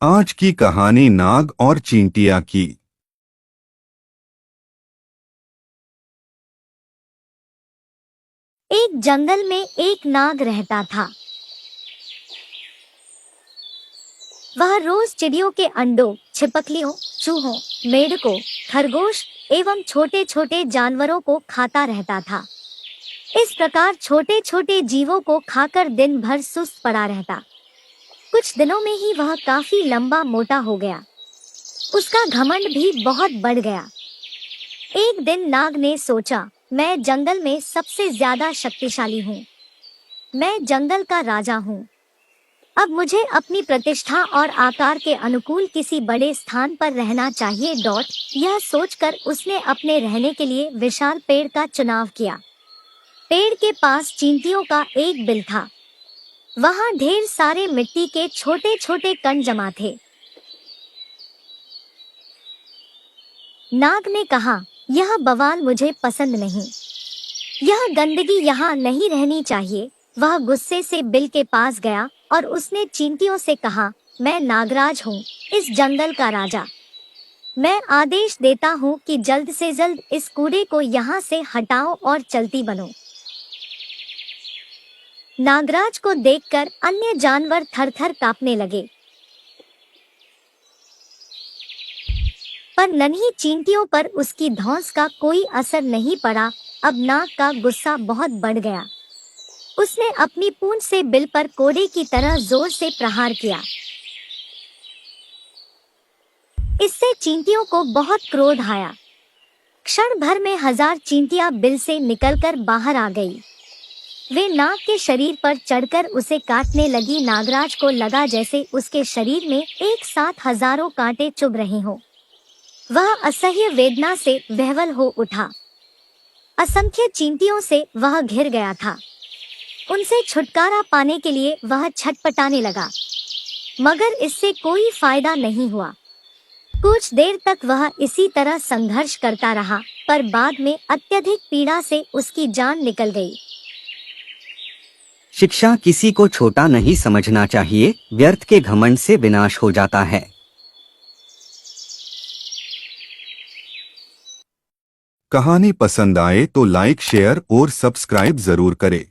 आज की कहानी नाग और चींटिया की। एक जंगल में एक नाग रहता था। वह रोज चिड़ियों के अंडों, छिपकलियों, चूहों, मेंढकों, खरगोश एवं छोटे छोटे जानवरों को खाता रहता था। इस प्रकार छोटे छोटे जीवों को खाकर दिन भर सुस्त पड़ा रहता। कुछ दिनों में ही वह काफी लंबा मोटा हो गया। उसका घमंड भी बहुत बढ़ गया। एक दिन नाग ने सोचा, मैं जंगल में सबसे ज्यादा शक्तिशाली हूँ। मैं जंगल का राजा हूँ। अब मुझे अपनी प्रतिष्ठा और आकार के अनुकूल किसी बड़े स्थान पर रहना चाहिए। यह सोचकर उसने अपने रहने के लिए विशाल पेड़ का चुनाव किया। पेड़ के पास चींटियों का एक बिल था। वहाँ ढेर सारे मिट्टी के छोटे छोटे कण जमा थे। नाग ने कहा, यह बवाल मुझे पसंद नहीं। यह गंदगी यहाँ नहीं रहनी चाहिए। वह गुस्से से बिल के पास गया और उसने चींटियों से कहा, मैं नागराज हूँ, इस जंगल का राजा। मैं आदेश देता हूँ कि जल्द से जल्द इस कूड़े को यहाँ से हटाओ और चलती बनो। नागराज को देखकर अन्य जानवर थर-थर कांपने लगे, पर नन्ही चींटियों पर उसकी धौंस का कोई असर नहीं पड़ा। अब नाग का गुस्सा बहुत बढ़ गया। उसने अपनी पूंछ से बिल पर कोड़े की तरह जोर से प्रहार किया। इससे चींटियों को बहुत क्रोध आया। क्षण भर में 1000 चींटियां बिल से निकलकर बाहर आ गई। वे नाग के शरीर पर चढ़कर उसे काटने लगी। नागराज को लगा जैसे उसके शरीर में एक साथ हजारों कांटे चुभ रहे हों। वह असह्य वेदना से विह्वल हो उठा। असंख्य चींटियों से वह घिर गया था। उनसे छुटकारा पाने के लिए वह छटपटाने लगा, मगर इससे कोई फायदा नहीं हुआ। कुछ देर तक वह इसी तरह संघर्ष करता रहा, पर बाद में अत्यधिक पीड़ा से उसकी जान निकल गई। शिक्षा किसी को छोटा नहीं समझना चाहिए, व्यर्थ के घमंड से विनाश हो जाता है। कहानी पसंद आए तो लाइक, शेयर और सब्सक्राइब जरूर करें।